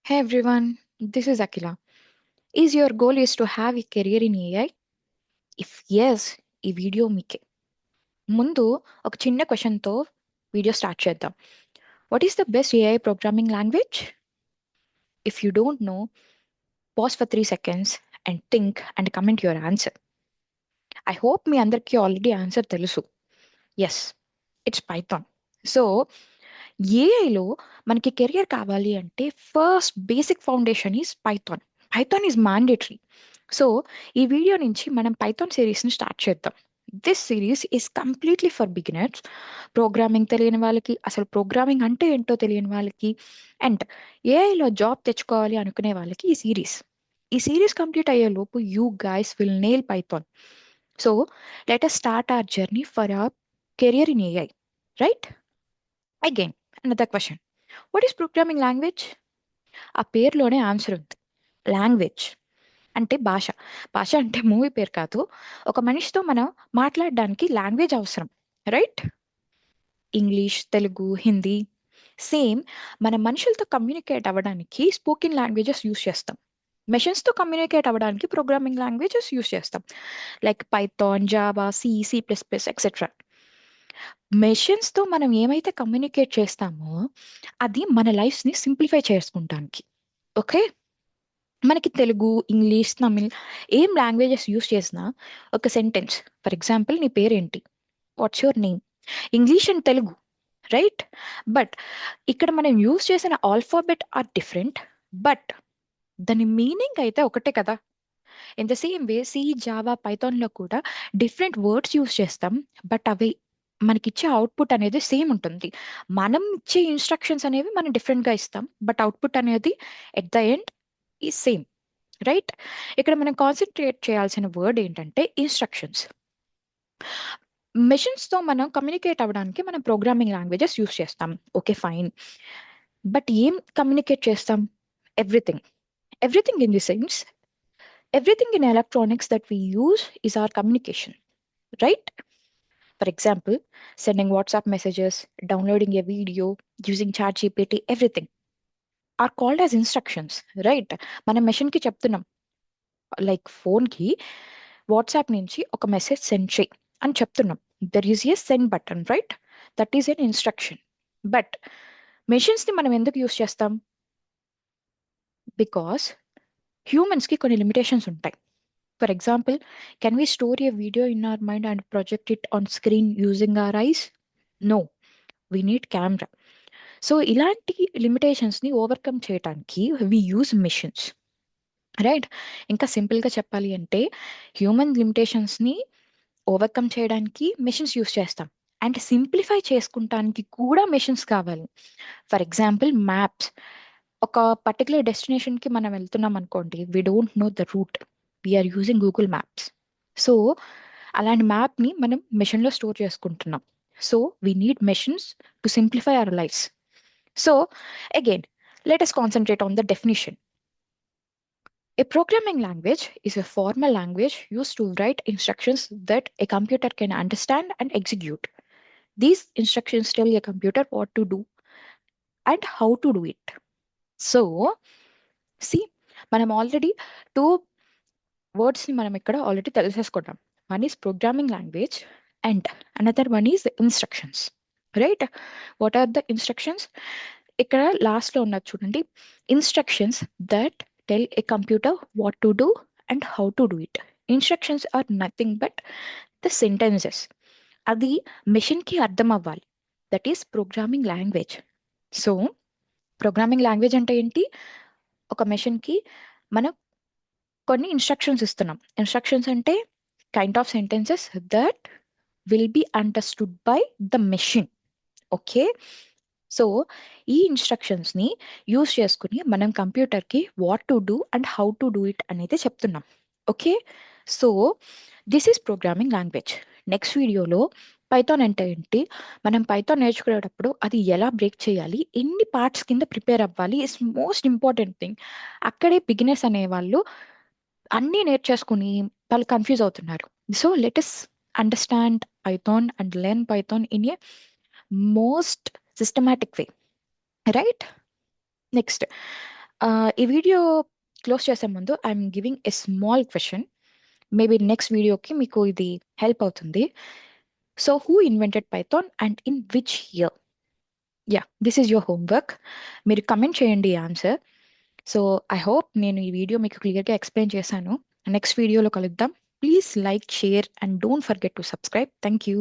Hey everyone, this is Akila. Is your goal is to have a career in AI? If yes, ఈ video మీకే. ముందు ఒక చిన్న క్వశ్చన్తో వీడియో స్టార్ట్ చేద్దాం. What is the best AI programming language? If you don't know, pause for 3 seconds and think and comment your answer. I hope మీ అందరికీ already answer తెలుసు. Yes, it's Python. సో ఏఐలో మనకి కెరియర్ కావాలి అంటే first basic foundation is Python. Python is mandatory. So ఈ video నుంచి మనం పైథాన్ సిరీస్ని స్టార్ట్ చేద్దాం. This series is completely for beginners. Programming తెలియని వాళ్ళకి, అసలు ప్రోగ్రామింగ్ అంటే ఏంటో తెలియని వాళ్ళకి, అండ్ ఏఐలో జాబ్ తెచ్చుకోవాలి అనుకునే వాళ్ళకి ఈ సిరీస్ కంప్లీట్ అయ్యే లోపు you guys will nail Python. So let us start our journey for hour career in AI, right? Again another question, what is programming language? ఆ పేరులోనే ఆన్సర్ ఉంది. లాంగ్వేజ్ అంటే భాష. భాష అంటే మూవీ పేరు కాదు. ఒక మనిషితో మనం మాట్లాడడానికి లాంగ్వేజ్ అవసరం, right? English, Telugu, Hindi. Same మన మనుషులతో కమ్యూనికేట్ అవ్వడానికి స్పోకెన్ లాంగ్వేజెస్ యూస్ చేస్తాం. మెషిన్స్తో కమ్యూనికేట్ అవ్వడానికి ప్రోగ్రామింగ్ లాంగ్వేజెస్ యూస్ చేస్తాం, like Python, Java, C plus plus etcetera. మెషిన్స్తో మనం ఏమైతే కమ్యూనికేట్ చేస్తామో అది మన లైఫ్ని సింప్లిఫై చేసుకుంటానికి. ఓకే, మనకి తెలుగు, ఇంగ్లీష్, తమిళ్ ఏం లాంగ్వేజెస్ యూస్ చేసినా ఒక సెంటెన్స్, ఫర్ ఎగ్జాంపుల్ నీ పేరేంటి, what's your name, English and Telugu, right? But ఇక్కడ మనం యూస్ చేసిన ఆల్ఫాబెట్ ఆర్ డిఫరెంట్, బట్ దాని మీనింగ్ అయితే ఒకటే కదా. In the same way C, Java, పైథాన్లో కూడా డిఫరెంట్ వర్డ్స్ యూస్ చేస్తాం, బట్ అవి మనకిచ్చే అవుట్పుట్ అనేది సేమ్ ఉంటుంది. మనం ఇచ్చే ఇన్స్ట్రక్షన్స్ అనేవి మనం డిఫరెంట్గా ఇస్తాం, బట్ అవుట్పుట్ అనేది ఎట్ ద ఎండ్ ఈ సేమ్, రైట్? ఇక్కడ మనం కాన్సన్ట్రేట్ చేయాల్సిన వర్డ్ ఏంటంటే ఇన్స్ట్రక్షన్స్. మెషిన్స్తో మనం కమ్యూనికేట్ అవ్వడానికి మనం ప్రోగ్రామింగ్ లాంగ్వేజెస్ యూస్ చేస్తాం, ఓకే ఫైన్. బట్ ఏం కమ్యూనికేట్ చేస్తాం? Everything. Everything in the sense, everything in electronics that we use is our communication, right? For example, sending WhatsApp messages, downloading a video, using ChatGPT, everything are called as instructions, right? మనం మెషిన్కి చెప్తున్నాం, like ఫోన్కి WhatsApp నుంచి ఒక message send చేయి అని చెప్తున్నాం. There is a send button, right? That is an instruction. But మెషిన్స్ని మనం ఎందుకు యూస్ చేస్తాం? బికాస్ హ్యూమన్స్కి కొన్ని లిమిటేషన్స్ ఉంటాయి. For example, can we store a video in our mind and project it on screen using our eyes? No, we need camera. So ఇలాంటి లిమిటేషన్స్ని overcome చేయడానికి వీ యూజ్ మెషిన్స్, రైట్? ఇంకా సింపుల్గా చెప్పాలి అంటే హ్యూమన్ లిమిటేషన్స్ని ఓవర్కమ్ చేయడానికి మెషిన్స్ యూస్ చేస్తాం, అండ్ సింప్లిఫై చేసుకుంటానికి కూడా మెషిన్స్ కావాలి. For example, maps. ఒక పర్టికులర్ డెస్టినేషన్కి మనం వెళ్తున్నాం అనుకోండి, we don't know the route, we are using Google Maps. So అలాంటి మ్యాప్ని మనం మెషిన్లో స్టోర్ చేసుకుంటున్నాం. So we need machines to simplify our lifes. So again, let us concentrate on the definition. A programming language is a formal language used to write instructions that a computer can understand and execute. These instructions tell a computer what to do and how to do it. So, see, మనం already two వర్డ్స్ని మనం ఇక్కడ already తెలిసేసుకున్నాం. One is programming language and another one is instructions, right? What are the instructions? ఇక్కడ లాస్ట్లో ఉన్నది చూడండి, instructions that tell a computer what to do and how to do it. Instructions are nothing but the sentences. అది మెషిన్కి అర్థం అవ్వాలి. That is programming language. So programming language అంటే ఏంటి? ఒక మెషిన్కి మనం కొన్ని ఇన్స్ట్రక్షన్స్ ఇస్తున్నాం. ఇన్స్ట్రక్షన్స్ అంటే kind of sentences that will be understood by the machine, okay? So ఈ ఇన్స్ట్రక్షన్స్ని యూస్ చేసుకుని మనం కంప్యూటర్కి what to do and how to do it అనేది చెప్తున్నాం, okay? So this is programming language. Next వీడియోలో పైథాన్ అంటే ఏంటి, మనం పైథాన్ నేర్చుకునేటప్పుడు అది ఎలా బ్రేక్ చేయాలి, ఎన్ని పార్ట్స్ కింద ప్రిపేర్ అవ్వాలి ఇస్ మోస్ట్ ఇంపార్టెంట్ థింగ్. అక్కడే బిగినర్స్ అనేవాళ్ళు అన్నీ నేర్చేసుకుని వాళ్ళు కన్ఫ్యూజ్ అవుతున్నారు. So let us understand Python and learn Python in a most systematic way, right? Next, ఈ వీడియో క్లోజ్ చేసే ముందు I'm giving a small question. Maybe next వీడియోకి మీకు ఇది హెల్ప్ అవుతుంది. So who invented Python and in which year? Yeah, this is your homework. మీరు comment చేయండి answer. So I hope నేను ఈ వీడియో మీకు క్లియర్గా ఎక్స్ప్లెయిన్ చేశాను. నెక్స్ట్ వీడియోలో కలుద్దాం. Please like, share and don't forget to subscribe. Thank you.